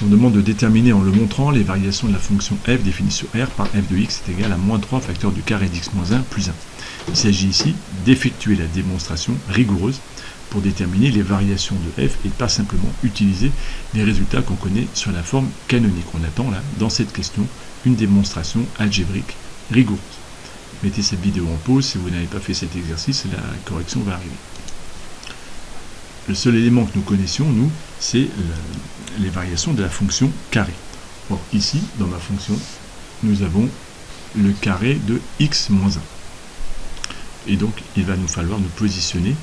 On demande de déterminer en le montrant les variations de la fonction f définie sur R par f de x est égal à moins 3 facteur du carré d'x moins 1 plus 1. Il s'agit ici d'effectuer la démonstration rigoureuse pour déterminer les variations de f et pas simplement utiliser les résultats qu'on connaît sur la forme canonique. On attend là, dans cette question, une démonstration algébrique rigoureuse. Mettez cette vidéo en pause si vous n'avez pas fait cet exercice, la correction va arriver. Le seul élément que nous connaissions, nous, c'est les variations de la fonction carré. Or, ici, dans ma fonction, nous avons le carré de x moins 1. Et donc, il va nous falloir nous positionner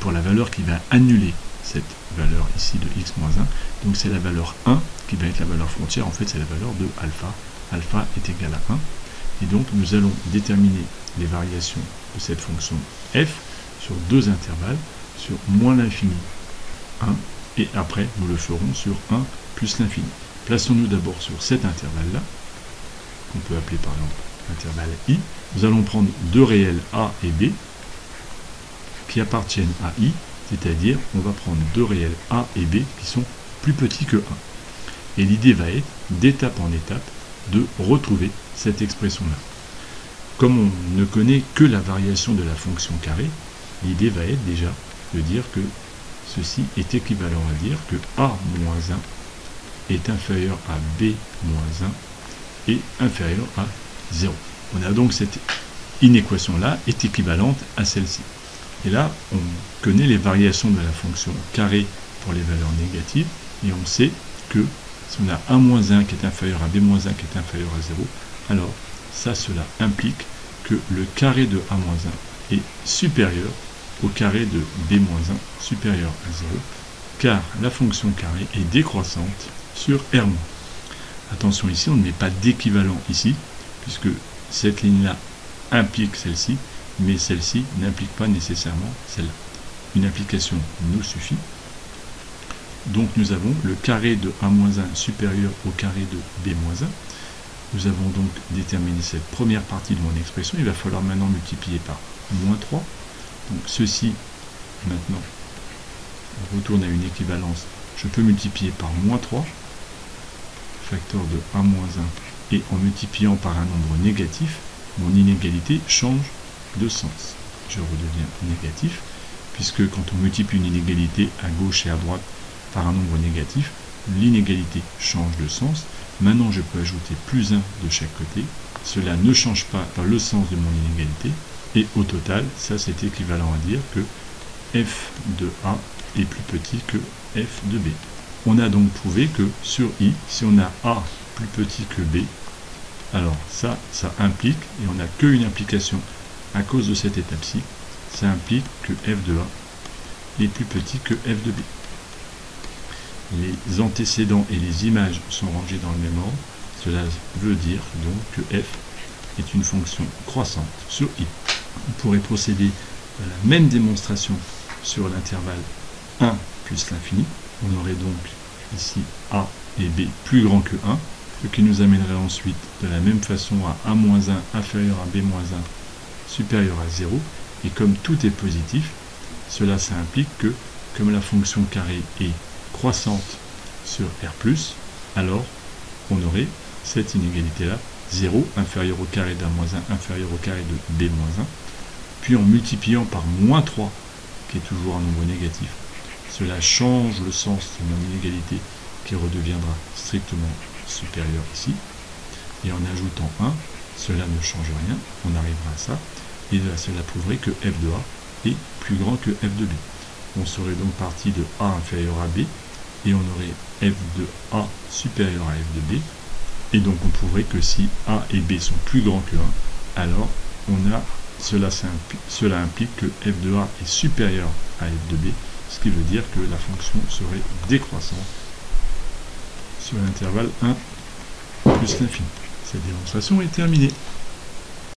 pour la valeur qui va annuler cette valeur ici de x moins 1. Donc, c'est la valeur 1 qui va être la valeur frontière. En fait, c'est la valeur de alpha. Alpha est égal à 1. Et donc, nous allons déterminer les variations de cette fonction f sur deux intervalles, sur moins l'infini 1, et après nous le ferons sur 1 plus l'infini. Plaçons-nous d'abord sur cet intervalle-là, qu'on peut appeler par exemple l'intervalle i. Nous allons prendre deux réels a et b qui appartiennent à i, c'est-à-dire on va prendre deux réels a et b qui sont plus petits que 1. Et l'idée va être, d'étape en étape, de retrouver cette expression-là. Comme on ne connaît que la variation de la fonction carré, l'idée va être déjà de dire que ceci est équivalent à dire que a moins 1 est inférieur à b moins 1 et inférieur à 0. On a donc cette inéquation-là est équivalente à celle-ci. Et là, on connaît les variations de la fonction carré pour les valeurs négatives, et on sait que si on a a moins 1 qui est inférieur à b moins 1 qui est inférieur à 0, alors ça, cela implique que le carré de a moins 1 est supérieur au carré de b-1 supérieur à 0, car la fonction carré est décroissante sur R-. Attention ici, on ne met pas d'équivalent ici, puisque cette ligne-là implique celle-ci, mais celle-ci n'implique pas nécessairement celle-là. Une application nous suffit. Donc nous avons le carré de a-1 supérieur au carré de b-1. Nous avons donc déterminé cette première partie de mon expression. Il va falloir maintenant multiplier par moins 3. Donc ceci, maintenant, on retourne à une équivalence. Je peux multiplier par moins 3, facteur de a-1, et en multipliant par un nombre négatif, mon inégalité change de sens. Je redeviens négatif, puisque quand on multiplie une inégalité à gauche et à droite par un nombre négatif, l'inégalité change de sens. Maintenant, je peux ajouter plus 1 de chaque côté. Cela ne change pas le sens de mon inégalité. Et au total, ça c'est équivalent à dire que f de a est plus petit que f de b. On a donc prouvé que sur i, si on a a plus petit que b, alors ça implique, et on n'a qu'une implication à cause de cette étape-ci, ça implique que f de a est plus petit que f de b. Les antécédents et les images sont rangés dans le même ordre. Cela veut dire donc que f est une fonction croissante sur i. On pourrait procéder à la même démonstration sur l'intervalle 1 plus l'infini. On aurait donc ici a et b plus grand que 1, ce qui nous amènerait ensuite de la même façon à a-1 inférieur à b-1 supérieur à 0. Et comme tout est positif, cela ça implique que, comme la fonction carré est croissante sur R+, alors on aurait cette inégalité-là, 0 inférieur au carré d'A-1 inférieur au carré de B-1, puis en multipliant par moins 3, qui est toujours un nombre négatif, cela change le sens de mon inégalité qui redeviendra strictement supérieur ici, et en ajoutant 1, cela ne change rien, on arrivera à ça, et là cela prouverait que f de a est plus grand que f de b. On serait donc parti de a inférieur à b, et on aurait f de a supérieur à f de b, et donc on prouverait que si a et b sont plus grands que 1, alors cela implique que f de a est supérieur à f de b, ce qui veut dire que la fonction serait décroissante sur l'intervalle 1 plus l'infini. Cette démonstration est terminée.